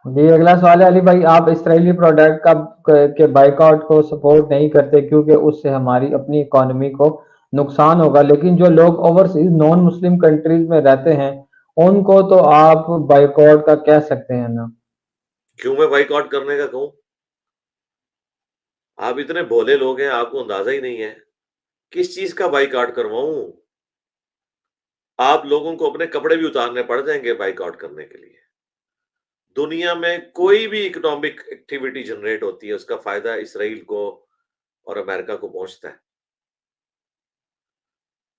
جی اگلا سوال ہے علی بھائی، آپ اسرائیلی پروڈکٹ کے بائیکاٹ کو سپورٹ نہیں کرتے کیونکہ اس سے ہماری اپنی اکانومی کو نقصان ہوگا، لیکن جو لوگ اوورسیز نان مسلم کنٹریز میں رہتے ہیں ان کو تو آپ بائیکاٹ کا کہہ سکتے ہیں نا؟ کیوں میں بائیک آؤٹ کرنے کا کہوں؟ آپ اتنے بھولے لوگ ہیں، آپ کو اندازہ ہی نہیں ہے کس چیز کا بائیک آؤٹ کرواؤں؟ آپ لوگوں کو اپنے کپڑے بھی اتارنے پڑ جائیں گے بائیک آؤٹ کرنے کے لیے۔ دنیا میں کوئی بھی اکنامک ایکٹیویٹی جنریٹ ہوتی ہے اس کا فائدہ اسرائیل کو اور امریکہ کو پہنچتا ہے۔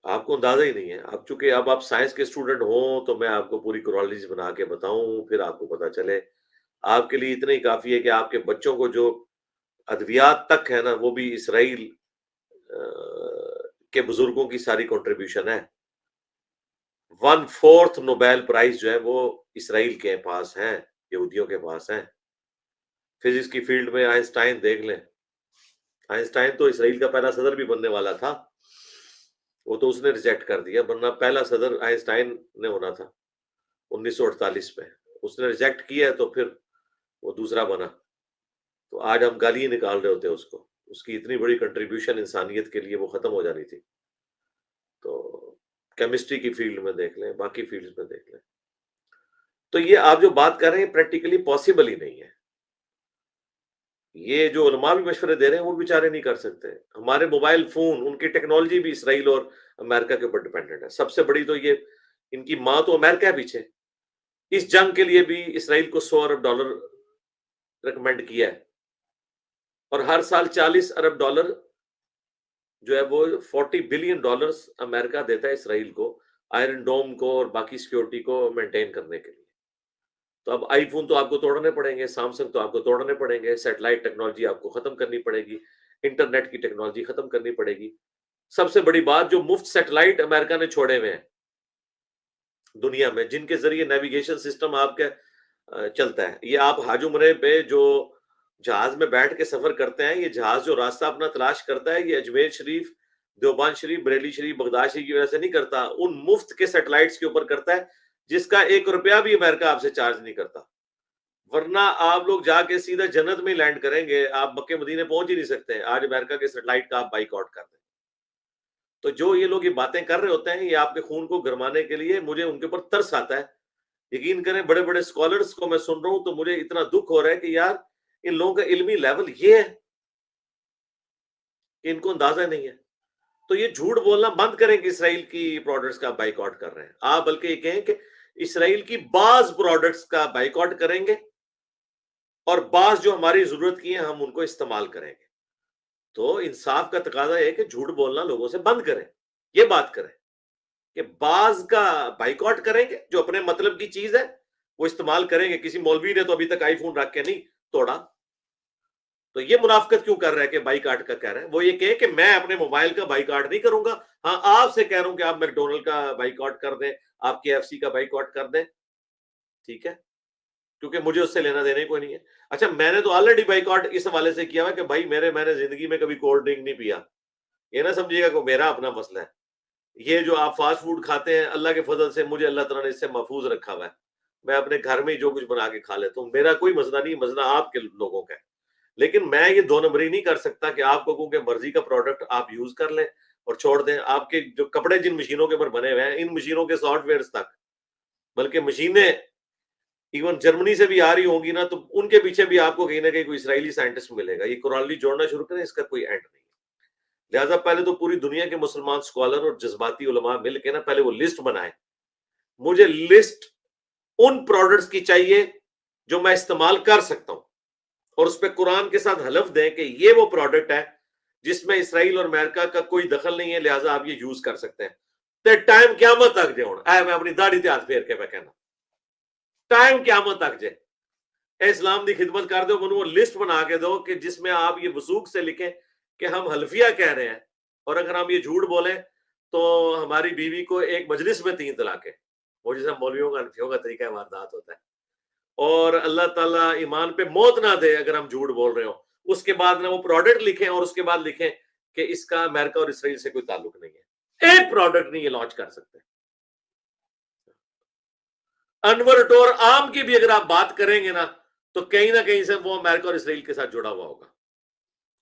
آپ کو اندازہ ہی نہیں ہے۔ اب چونکہ اب آپ سائنس کے اسٹوڈنٹ ہوں تو میں آپ کو پوری کرالوجی بنا کے بتاؤں، پھر آپ کو پتا چلے۔ آپ کے لیے اتنا ہی کافی ہے کہ آپ کے بچوں کو جو ادویات تک ہے نا، وہ بھی اسرائیل کے بزرگوں کی ساری کنٹریبیوشن ہے۔ 1/4 نوبیل پرائز جو ہے وہ اسرائیل کے پاس ہیں، یہودیوں کے پاس ہیں۔ فزکس کی فیلڈ میں آئنسٹائن دیکھ لیں، آئنسٹائن تو اسرائیل کا پہلا صدر بھی بننے والا تھا، وہ تو اس نے ریجیکٹ کر دیا، ورنہ پہلا صدر آئنسٹائن نے ہونا تھا 1948 میں۔ اس نے ریجیکٹ کیا ہے تو پھر وہ دوسرا بنا، تو آج ہم گالی نکال رہے ہوتے اس کو۔ اس کی اتنی بڑی کنٹریبیوشن انسانیت کے لیے وہ ختم ہو جانی تھی۔ تو کیمسٹری کی فیلڈ میں دیکھ لیں، باقی فیلڈز میں دیکھ لیں، تو یہ آپ جو بات کر رہے ہیں پریکٹیکلی پاسبل ہی نہیں ہے۔ یہ جو علماء بھی مشورے دے رہے ہیں وہ بیچارے نہیں کر سکتے۔ ہمارے موبائل فون، ان کی ٹیکنالوجی بھی اسرائیل اور امریکہ کے اوپر ڈیپینڈنٹ ہے۔ سب سے بڑی تو یہ ان کی ماں تو امریکہ ہے پیچھے۔ اس جنگ کے لیے بھی اسرائیل کو $100 ارب ریکمینڈ کیا ہے، اور ہر سال $40 ارب جو ہے وہ $40 بلین امریکہ دیتا ہے اسرائیل کو، آئرن ڈوم کو اور باقی سیکیورٹی کو مینٹین کرنے کے لیے۔ تو اب آئی فون تو آپ کو توڑنے پڑیں گے، سامسنگ تو آپ کو توڑنے پڑیں گے، سیٹلائٹ ٹیکنالوجی آپ کو ختم کرنی پڑے گی، انٹرنیٹ کی ٹیکنالوجی ختم کرنی پڑے گی۔ سب سے بڑی بات، جو مفت سیٹلائٹ امریکہ نے چھوڑے ہوئے ہیں دنیا میں، جن کے ذریعے نیویگیشن سسٹم آپ کا چلتا ہے، یہ آپ حاج عمرے پہ جو جہاز میں بیٹھ کے سفر کرتے ہیں، یہ جہاز جو راستہ اپنا تلاش کرتا ہے، یہ اجمیر شریف، دیوبند شریف، بریلی شریف، بغداد شریف کی وجہ سے نہیں کرتا، ان مفت کے سیٹلائٹس کے اوپر کرتا ہے، جس کا $1 بھی امریکہ آپ سے چارج نہیں کرتا۔ ورنہ آپ لوگ جا کے سیدھا جنت میں لینڈ کریں گے، آپ مکے مدینے پہنچ ہی نہیں سکتے آج امریکہ کے سیٹلائٹ کا آپ بائیک آؤٹ کر دیں۔ تو جو یہ لوگ یہ باتیں کر رہے ہوتے ہیں، یہ آپ کے خون کو گرمانے کے لیے، مجھے ان کے اوپر ترس آتا ہے۔ یقین کریں، بڑے بڑے اسکالرس کو میں سن رہا ہوں تو مجھے اتنا دکھ ہو رہا ہے کہ یار ان لوگوں کا علمی لیول یہ ہے کہ ان کو اندازہ نہیں ہے۔ تو یہ جھوٹ بولنا بند کریں کہ اسرائیل کی پروڈکٹس کا بائیک آؤٹ کر رہے ہیں آپ، بلکہ یہ کہیں کہ اسرائیل کی بعض پروڈکٹس کا بائیک آؤٹ کریں گے اور بعض جو ہماری ضرورت کی ہیں ہم ان کو استعمال کریں گے۔ تو انصاف کا تقاضا ہے کہ جھوٹ بولنا لوگوں سے بند کریں، یہ بات کریں کہ بعض کا بائیک آؤٹ کریں گے، جو اپنے مطلب کی چیز ہے وہ استعمال کریں گے۔ کسی مولوی نے تو ابھی تک آئی فون رکھ کے نہیں توڑا، تو یہ منافقت کیوں کر رہا ہے کہ بائی کاٹ کا کہہ رہا ہے؟ وہ یہ کہ میں اپنے موبائل کا بائی کاٹ نہیں کروں گا، ہاں آپ سے کہہ رہا ہوں کہ آپ میک ڈونلڈ کا بائی کاٹ کر دیں، آپ کے KFC کا بائی کاٹ کر دیں، ٹھیک ہے، کیونکہ مجھے اس سے لینا دینا ہی کوئی نہیں ہے۔ اچھا، میں نے تو آلریڈی بائی کاٹ اس حوالے سے کیا ہوا کہ بھائی میں نے زندگی میں کبھی کولڈ ڈرنک نہیں پیا، یہ نہ سمجھیے گا کہ میرا اپنا مسئلہ ہے۔ یہ جو آپ فاسٹ فوڈ کھاتے ہیں، اللہ کے فضل سے مجھے اللہ تعالیٰ نے اس سے محفوظ رکھا ہوا ہے، میں اپنے گھر میں ہی جو کچھ بنا کے کھا لیتا ہوں، میرا کوئی مسئلہ نہیں، مسئلہ آپ کے لوگوں کا ہے۔ لیکن میں یہ دو نمبری نہیں کر سکتا کہ آپ کو کہ مرضی کا پروڈکٹ آپ یوز کر لیں اور چھوڑ دیں۔ آپ کے جو کپڑے جن مشینوں کے اوپر بنے ہوئے ہیں، ان مشینوں کے سافٹ ویئرز تک، بلکہ مشینیں ایون جرمنی سے بھی آ رہی ہوں گی نا، تو ان کے پیچھے بھی آپ کو کہیں نہ کہیں کوئی اسرائیلی سائنٹسٹ ملے گا۔ یہ قرآن جوڑنا شروع کریں، اس کا کوئی اینڈ نہیں۔ لہٰذا پہلے تو پوری دنیا کے مسلمان اسکالر اور جذباتی علماء مل کے نا پہلے وہ لسٹ بنائیں۔ مجھے لسٹ ان پروڈکٹس کی چاہیے جو میں استعمال کر سکتا ہوں، اور اس پہ قرآن کے ساتھ حلف دیں کہ یہ وہ پروڈکٹ ہے جس میں اسرائیل اور امریکہ کا کوئی دخل نہیں ہے، لہٰذا آپ یہ یوز کر سکتے ہیں۔ تے ٹائم قیامت تک جے ہونا اے میں اپنی داڑھی تے ہاتھ پھیر کے میں کہنا ٹائم قیامت تک جے اے اسلام دی خدمت کر دو، منو وہ لسٹ بنا کے دو کہ جس میں آپ یہ وثوق سے لکھیں کہ ہم حلفیہ کہہ رہے ہیں، اور اگر ہم یہ جھوٹ بولیں تو ہماری بیوی کو ایک مجلس میں 3 طلاقیں، وہ جیسا مولویوں کا انفیوں کا طریقہ واردات ہوتا ہے، اور اللہ تعالیٰ ایمان پہ موت نہ دے اگر ہم جھوٹ بول رہے ہوں، اس کے بعد نہ وہ پروڈکٹ لکھیں اور اس کے بعد لکھیں کہ اس کا امریکہ اور اسرائیل سے کوئی تعلق نہیں ہے۔ ایک پروڈکٹ نہیں یہ لانچ کر سکتے۔ انور ٹور عام کی بھی اگر آپ بات کریں گے نا تو کہیں نہ کہیں سے وہ امریکہ اور اسرائیل کے ساتھ جڑا ہوا ہوگا.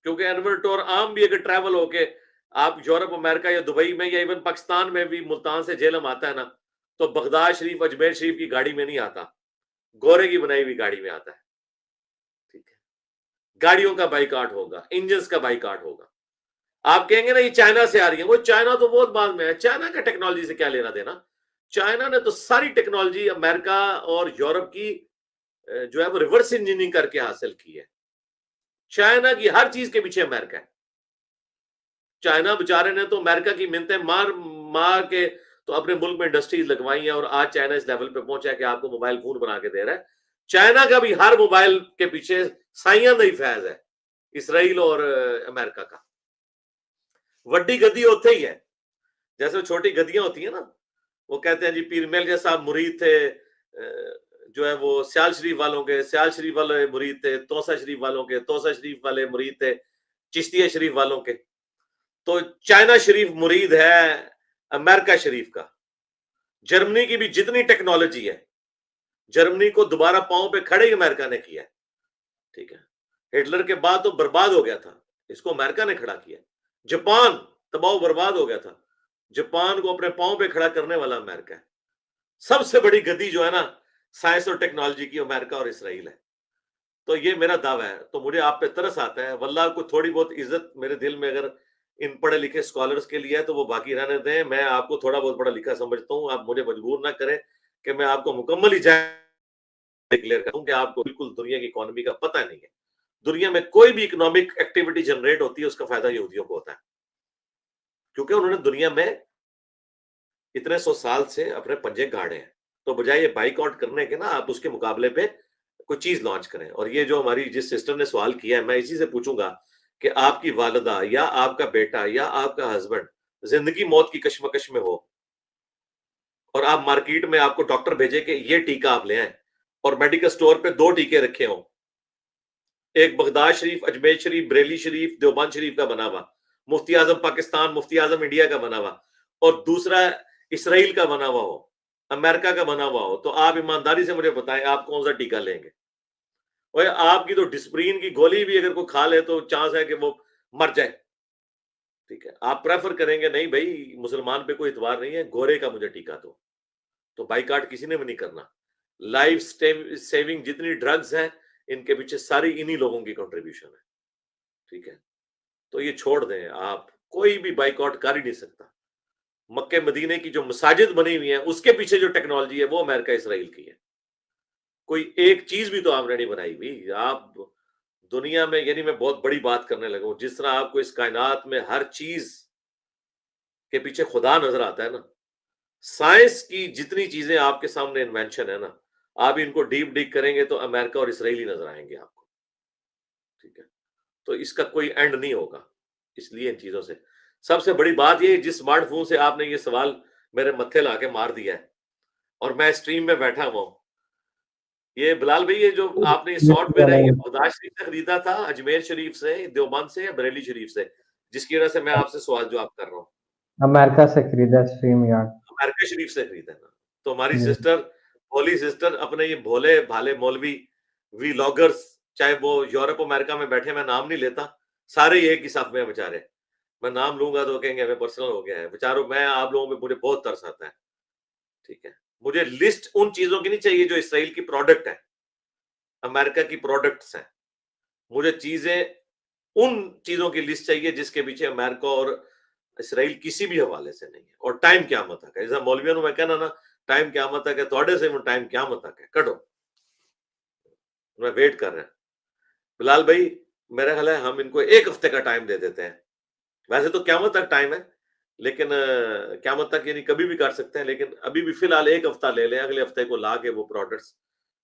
کیونکہ انور ٹور عام بھی اگر ٹریول ہو کے آپ یورپ امریکہ یا دبئی میں یا ایون پاکستان میں بھی ملتان سے جہلم آتا ہے نا, تو بغداد شریف اجمیر شریف کی گاڑی میں نہیں آتا, گورے کی بنائی ہوئی گاڑی میں آتا ہے. ٹھیک ہے, گاڑیوں کا بائیکاٹ ہوگا, انجنز کا بائیکاٹ ہوگا. آپ کہیں گے نا یہ چائنا سے آ رہی ہے, وہ چائنا تو بہت بعد میں ہے, چائنا کا ٹیکنالوجی سے کیا لینا دینا. چائنا نے تو ساری ٹیکنالوجی امریکہ اور یورپ کی جو ہے وہ ریورس انجینئرنگ کر کے حاصل کی ہے. چائنا کی ہر چیز کے پیچھے امریکہ ہے. چائنا بیچارے نے تو امریکہ کی منتیں مار کے تو اپنے ملک میں انڈسٹریز لگوائی ہیں, اور آج چائنا اس لیول پہ پہنچا ہے کہ آپ کو موبائل فون بنا کے دے رہا ہے. چائنا کا بھی ہر موبائل کے پیچھے سائیاں نہیں فیض ہے اسرائیل اور امریکہ کا. وڈی گدی ہوتے ہی ہے, جیسے چھوٹی گدیاں ہوتی ہیں نا, وہ کہتے ہیں جی پیر میل صاحب مرید تھے جو ہے وہ سیال شریف والوں کے, سیال شریف والے مرید تھے توسا شریف والوں کے, توسا شریف والے مرید تھے چشتیہ شریف والوں کے. تو چائنا شریف مرید ہے امریکہ شریف کا. جرمنی کی بھی جتنی ٹیکنالوجی ہے, جرمنی کو دوبارہ پاؤں پہ کھڑے ہی امریکہ نے کیا ہے. ٹھیک ہے, ہٹلر کے بعد تو برباد ہو گیا تھا, اس کو امریکہ نے کھڑا کیا. جاپان تباہ و برباد ہو گیا تھا, جاپان کو اپنے پاؤں پہ کھڑا کرنے والا امریکہ ہے. سب سے بڑی گدی جو ہے نا سائنس اور ٹیکنالوجی کی, امریکہ اور اسرائیل ہے. تو یہ میرا دعویٰ ہے. تو مجھے آپ پہ ترس آتا ہے, واللہ کو تھوڑی بہت عزت میرے دل میں اگر ان پڑھے لکھے اسکالرس کے لیے ہے تو وہ باقی رہنے دیں. میں آپ کو تھوڑا بہت پڑھا لکھا سمجھتا ہوں, آپ مجھے مجبور نہ کریں کہ میں آپ کو مکمل ہی ڈکلیئر کروں کہ آپ کو بالکل دنیا کی اکانومی کا پتہ نہیں ہے. دنیا میں کوئی بھی اکنامک ایکٹیویٹی جنریٹ ہوتی ہے اس کا فائدہ یہودیوں کو ہوتا ہے, کیونکہ انہوں نے دنیا میں اتنے 100 سال سے اپنے پنجے گاڑے ہیں. تو بجائے یہ بائیک آؤٹ کرنے کے نا, آپ اس کے مقابلے پہ کوئی چیز لانچ کریں. اور یہ جو ہماری جس سسٹر نے سوال کیا ہے, میں اسی سے پوچھوں گا کہ آپ کی والدہ یا آپ کا بیٹا یا آپ کا ہسبینڈ زندگی موت کی کشمکش میں ہو, اور آپ مارکیٹ میں آپ کو ڈاکٹر بھیجے کہ یہ ٹیکہ آپ لے آئیں, اور میڈیکل سٹور پہ 2 ٹیکے رکھے ہوں, ایک بغداد شریف, اجمیر شریف, بریلی شریف, دیوبند شریف کا بنا ہوا, مفتی اعظم پاکستان, مفتی اعظم انڈیا کا بنا ہوا, اور دوسرا اسرائیل کا بنا ہوا ہو, امریکہ کا بنا ہوا ہو, تو آپ ایمانداری سے مجھے بتائیں آپ کون سا ٹیکہ لیں گے؟ اور آپ کی تو ڈسپرین کی گولی بھی اگر کوئی کھا لے تو چانس ہے کہ وہ مر جائے. ٹھیک ہے, آپ پریفر کریں گے نہیں بھائی مسلمان پہ کوئی اعتبار نہیں ہے, گورے کا مجھے ٹیکہ دو. تو بائیکاٹ کسی نے بھی نہیں کرنا. لائف سیونگ جتنی ڈرگز ہیں ان کے پیچھے ساری انہی لوگوں کی کنٹریبیوشن ہے. ٹھیک ہے, تو یہ چھوڑ دیں, آپ کوئی بھی بائیکاٹ کر ہی نہیں سکتا. مکہ مدینے کی جو مساجد بنی ہوئی ہیں اس کے پیچھے جو ٹیکنالوجی ہے وہ امریکہ اسرائیل کی ہے. کوئی ایک چیز بھی تو آپ نے نہیں بنائی ہوئی. آپ دنیا میں, یعنی میں بہت بڑی بات کرنے لگا ہوں, جس طرح آپ کو اس کائنات میں ہر چیز کے پیچھے خدا نظر آتا ہے نا, سائنس کی جتنی چیزیں آپ کے سامنے انوینشن ہے نا, آپ ان کو ڈیپ ڈیک کریں گے تو امریکہ اور اسرائیل ہی نظر آئیں گے آپ کو. ٹھیک ہے, تو اس کا کوئی اینڈ نہیں ہوگا. اس لیے ان چیزوں سے سب سے بڑی بات یہ, جس اسمارٹ فون سے آپ نے یہ سوال میرے متھے لا کے مار دیا ہے اور میں اسٹریم میں بیٹھا ہوا ہوں, یہ بلال بھائی یہ جو آپ نے یہ سافٹ ویئر ہے یہ بغداد شریف سے خریدا تھا, اجمیر شریف سے, دیوبند سے, یا بریلی شریف سے, جس کی وجہ سے میں آپ سے سوال جواب کر رہا ہوں؟ امریکہ سے خریدا, اسٹریم یارڈ. امریکہ شریف سے خریدا نا. تو ہماری سسٹر, بھولی سسٹر, اپنے یہ بھولے بھالے مولوی وی لاگرز, چاہے وہ یورپ امریکہ میں بیٹھے, میں نام نہیں لیتا, سارے ایک ہی صف میں بیچارے, میں نام لوں گا تو کہیں گے ہمیں پرسنل ہو گیا ہے بیچاروں. میں آپ لوگوں پہ مجھے بہت ترس آتا ہے. ٹھیک ہے, مجھے لسٹ ان چیزوں کی نہیں چاہیے جو اسرائیل کی پروڈکٹ ہے, امریکہ کی پروڈکٹس ہیں. مجھے چیزیں ان چیزوں کی لسٹ چاہیے جس کے پیچھے امریکہ اور اسرائیل کسی بھی حوالے سے نہیں ہے. اور ٹائم قیامت تک ہے, جیسا مولویوں نے میں کہنا نا, ٹائم قیامت تک ہے, تھوڑے سے ٹائم قیامت تک ہے, کٹو, میں ویٹ کر رہا ہوں. بلال بھائی میرا خیال ہے ہم ان کو 1 ہفتے کا ٹائم دے دیتے ہیں. ویسے تو قیامت تک ٹائم ہے, لیکن قیامت تک یعنی کبھی بھی کر سکتے ہیں, لیکن ابھی بھی فی الحال 1 ہفتہ لے لیں, اگلے ہفتے کو لا کے وہ پروڈکٹس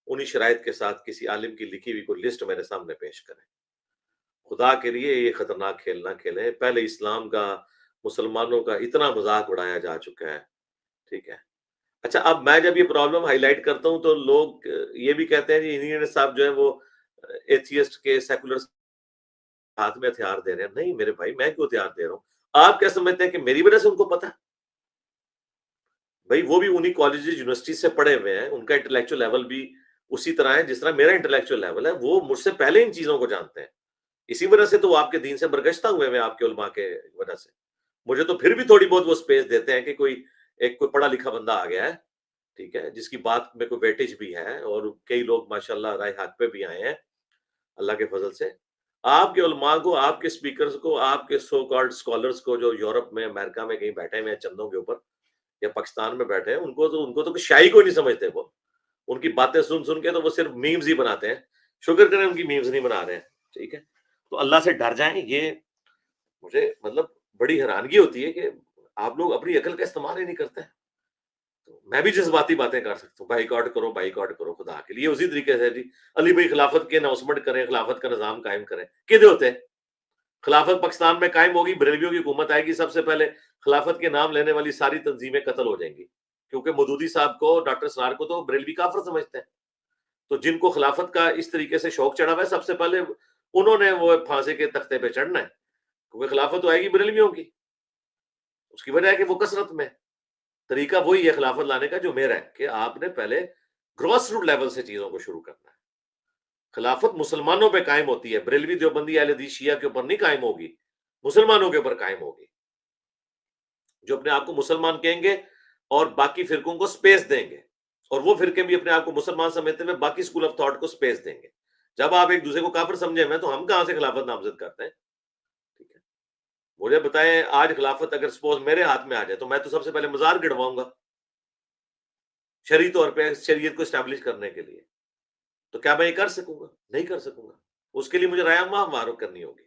انہی شرائط کے ساتھ کسی عالم کی لکھی ہوئی کوئی لسٹ میرے سامنے پیش کریں. خدا کے لیے یہ خطرناک کھیل نہ کھیلیں. پہلے اسلام کا, مسلمانوں کا اتنا مذاق اڑایا جا چکا ہے. ٹھیک ہے, اچھا اب میں جب یہ پرابلم ہائی لائٹ کرتا ہوں تو لوگ یہ بھی کہتے ہیں جی انجینئر صاحب جو ہے وہ ایتھیسٹ کے, سیکولر ہاتھ میں ہتھیار دے رہے ہیں. نہیں میرے بھائی, میں کیوں ہتھیار دے رہا ہوں؟ آپ کیا سمجھتے ہیں کہ میری وجہ سے ان کو پتا ہے؟ بھائی وہ بھی انہی کالجز یونیورسٹی سے پڑھے ہوئے ہیں, ان کا انٹلیکچوئل لیول بھی اسی طرح ہے جس طرح میرا انٹلیکچوئل لیول ہے، وہ مجھ سے پہلے ان چیزوں کو جانتے ہیں. اسی وجہ سے تو وہ آپ کے دین سے برگشتہ ہوئے ہیں آپ کے علماء کے وجہ سے. مجھے تو پھر بھی تھوڑی بہت وہ اسپیس دیتے ہیں کہ کوئی پڑھا لکھا بندہ آ گیا ہے، ٹھیک ہے، جس کی بات میں کوئی ویٹیج بھی ہے، اور کئی لوگ ماشاءاللہ رائے حق پہ بھی آئے ہیں اللہ کے فضل سے. آپ کے علماء کو، آپ کے اسپیکرز کو، آپ کے سو کالڈ اسکالرز کو جو یورپ میں، امریکہ میں کہیں بیٹھے ہوئے ہیں چندوں کے اوپر، یا پاکستان میں بیٹھے ہیں، ان کو تو شاعری کو نہیں سمجھتے. وہ ان کی باتیں سن کے تو وہ صرف میمز ہی بناتے ہیں. شکر کریں ان کی میمز نہیں بنا رہے ہیں، ٹھیک ہے. تو اللہ سے ڈر جائیں. یہ مجھے مطلب بڑی حیرانگی ہوتی ہے کہ آپ لوگ اپنی عقل کا استعمال ہی نہیں کرتے. تو میں بھی جذباتی باتیں کر سکتا ہوں، بائیکاٹ کرو، بائیکاٹ کرو خدا کے لیے. اسی طریقے سے جی علی بھائی خلافت کے اناؤنسمنٹ کریں، خلافت کا نظام قائم کریں. کدے ہوتے ہیں؟ خلافت پاکستان میں قائم ہوگی، بریلویوں کی حکومت آئے گی، سب سے پہلے خلافت کے نام لینے والی ساری تنظیمیں قتل ہو جائیں گی، کیونکہ مودودی صاحب کو، ڈاکٹر سرار کو تو بریلوی کافر سمجھتے ہیں. تو جن کو خلافت کا اس طریقے سے شوق چڑھا ہوا ہے، سب سے پہلے انہوں نے وہ پھانسی کے تختے پہ چڑھنا ہے، کیونکہ خلافت تو آئے گی بریلویوں کی. اس کی وجہ ہے کہ وہ کثرت میں. طریقہ وہی ہے خلافت لانے کا جو میرا ہے، کہ آپ نے پہلے گراس روٹ لیول سے چیزوں کو شروع کرنا ہے. خلافت مسلمانوں پہ قائم ہوتی ہے، بریلوی دیوبندی اہل حدیث شیعہ کے اوپر نہیں قائم ہوگی، مسلمانوں کے اوپر قائم ہوگی. جو اپنے آپ کو مسلمان کہیں گے اور باقی فرقوں کو سپیس دیں گے، اور وہ فرقے بھی اپنے آپ کو مسلمان سمجھتے ہوئے باقی اسکول آف تھاٹ کو سپیس دیں گے. جب آپ ایک دوسرے کو کافر سمجھے ہوئے تو ہم کہاں سے خلافت نامزد کرتے ہیں؟ ٹھیک ہے، مجھے بتائیں آج خلافت اگر سپوز میرے ہاتھ میں آ جائے تو میں تو سب سے پہلے مزار گڑواؤں گا شرعی طور پہ شریعت کو اسٹیبلش کرنے کے لیے. تو کیا میں یہ کر سکوں گا؟ نہیں کر سکوں گا. اس کے لیے مجھے رائے عامہ ہموار کرنی ہوگی.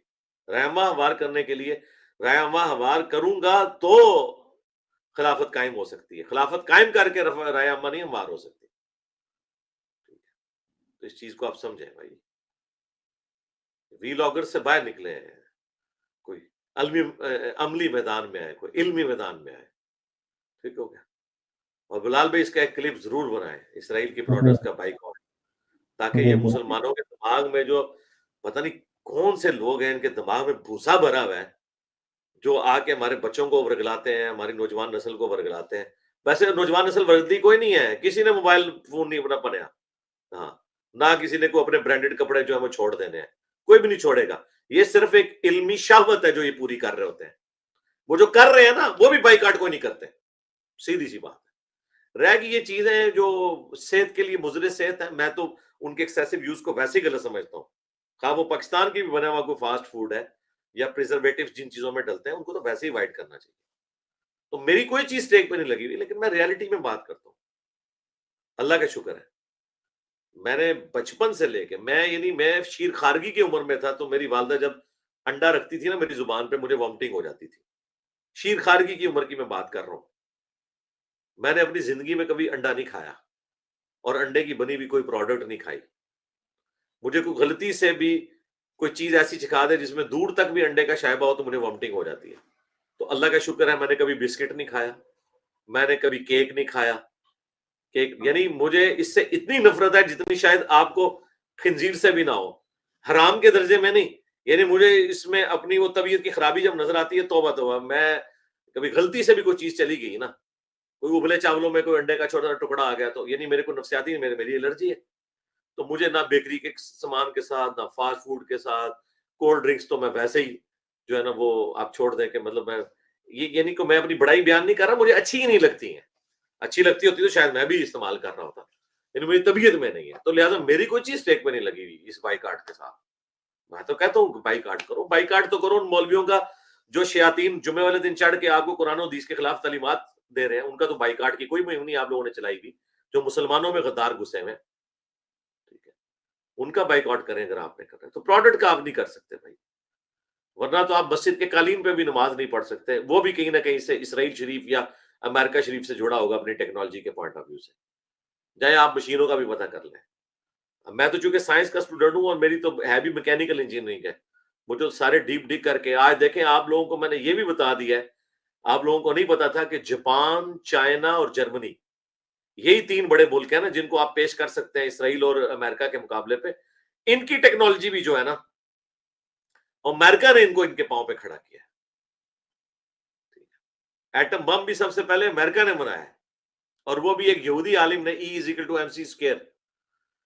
رائے عامہ ہموار کرنے کے لیے رائے عامہ ہموار کروں گا تو خلافت قائم ہو سکتی ہے. خلافت قائم کر کے رائے عامہ نہیں ہموار ہو سکتی. تو اس چیز کو آپ سمجھیں بھائی. وی لاگر سے باہر نکلے ہیں، کوئی عملی میدان میں آئے، کوئی علمی میدان میں آئے. ٹھیک ہو گیا. اور بلال بھائی اس کا ایک کلپ ضرور بنائیں، اسرائیل کی جی پروڈکٹس کا بائیکاٹ، تاکہ جی یہ جی مسلمانوں کے دماغ میں جو پتہ نہیں کون سے لوگ ہیں، ان کے دماغ میں بھوسا بھرا ہوا ہے، جو آ کے ہمارے بچوں کو ورگلاتے ہیں، ہماری نوجوان نسل کو ورگلاتے ہیں. ویسے نوجوان نسل ورگتی کوئی نہیں ہے، کسی نے موبائل فون نہیں اپنا پنیا، ہاں، نہ کسی نے کو اپنے برانڈڈ کپڑے جو ہے وہ چھوڑ دینے ہیں، کوئی بھی نہیں چھوڑے گا. یہ صرف ایک علمی شہوت ہے جو یہ پوری کر رہے ہوتے ہیں. وہ جو کر رہے ہیں نا وہ بھی بائیکاٹ کوئی نہیں کرتے. سیدھی سی بات ہے. رہ گئی یہ چیزیں جو صحت کے لیے مضر صحت ہے، میں تو ان کے ایکسیسو یوز کو ویسے ہی غلط سمجھتا ہوں. خواہ وہ پاکستان کی بھی بنا ہوا کوئی فاسٹ فوڈ ہے یا پریزرویٹو جن چیزوں میں ڈلتے ہیں، ان کو تو ویسے ہی وائٹ کرنا چاہیے. تو میری کوئی چیز ٹیک پہ نہیں لگی ہوئی، لیکن میں ریالٹی میں بات کرتا ہوں. اللہ کا شکر ہے میں نے بچپن سے لے کے میں شیر خارگی کی عمر میں تھا تو میری والدہ جب انڈا رکھتی تھی نا میری زبان پہ، مجھے وامٹنگ ہو جاتی تھی. شیر خارگی کی عمر کی میں بات کر رہا ہوں. میں نے اپنی زندگی میں کبھی انڈا نہیں کھایا اور انڈے کی بنی بھی کوئی پروڈکٹ نہیں کھائی. مجھے کوئی غلطی سے بھی کوئی چیز ایسی چکھا دے جس میں دور تک بھی انڈے کا شائبہ ہو تو مجھے وامٹنگ ہو جاتی ہے. تو اللہ کا شکر ہے میں نے کبھی بسکٹ نہیں کھایا، میں نے کبھی کیک نہیں کھایا. کیک یعنی مجھے اس سے اتنی نفرت ہے جتنی شاید آپ کو خنزیر سے بھی نہ ہو. حرام کے درجے میں نہیں، یعنی مجھے اس میں اپنی وہ طبیعت کی خرابی جب نظر آتی ہے توبہ توبہ. میں کبھی غلطی سے بھی کوئی چیز چلی گئی نا، کوئی ابلے چاولوں میں کوئی انڈے کا چھوٹا سا ٹکڑا آ گیا تو یعنی میرے کو نفسیاتی میری الرجی ہے. تو مجھے نہ بیکری کے سامان کے ساتھ، نہ فاسٹ فوڈ کے ساتھ، کولڈ ڈرنکس تو میں ویسے ہی جو ہے نا وہ آپ چھوڑ دیں کہ مطلب میں یہ یعنی کہ میں اپنی بڑائی بیان نہیں کر رہا، مجھے اچھی ہی نہیں لگتی ہیں. اچھی لگتی ہوتی تو شاید میں بھی استعمال کر رہا ہوتا، یعنی میری طبیعت میں نہیں ہے. تو لہٰذا میری کوئی چیز ٹیک پہ نہیں لگی ہوئی اس بائی کارڈ کے ساتھ. میں تو کہتا ہوں بائی کارڈ کرو، بائی کارڈ تو کرو ان مولویوں کا جو شیاطین جمعے والے دن چڑھ کے آپ کو قرآن و حدیث کے خلاف تعلیمات دے رہے ہیں. ان کا تو بائی کارڈ کی کوئی مہم نہیں آپ لوگوں نے چلائی ہوئی، جو مسلمانوں میں غدار گھسے ہوئے. ٹھیک ہے، ان کا بائی کارڈ کریں اگر آپ نے کرنا ہے تو. پروڈکٹ کا آپ نہیں کر سکتے بھائی، ورنہ تو آپ مسجد کے قالین پہ بھی نماز نہیں پڑھ سکتے. وہ بھی کہیں نہ کہیں سے اسرائیل شریف یا امریکہ شریف سے جڑا ہوگا اپنی ٹیکنالوجی کے پوائنٹ آف ویو سے. جائے آپ مشینوں کا بھی پتہ کر لیں. میں تو چونکہ سائنس کا اسٹوڈنٹ ہوں اور میری تو ہے بھی میکینیکل انجینئرنگ ہے، مجھے تو سارے ڈیپ ڈگ کر کے آج دیکھیں. آپ لوگوں کو میں نے یہ بھی بتا دیا ہے، آپ لوگوں کو نہیں پتا تھا کہ جاپان، چائنا اور جرمنی یہی تین بڑے ملک ہیں نا جن کو آپ پیش کر سکتے ہیں اسرائیل اور امریکہ کے مقابلے پہ. ان کی ٹیکنالوجی بھی جو ہے نا امریکہ نے ان کو ان کے پاؤں پہ کھڑا کیا. ایٹم بم بھی سب سے پہلے امریکہ نے بنایا ہے، اور وہ بھی ایک یہودی عالم نے، E = mc².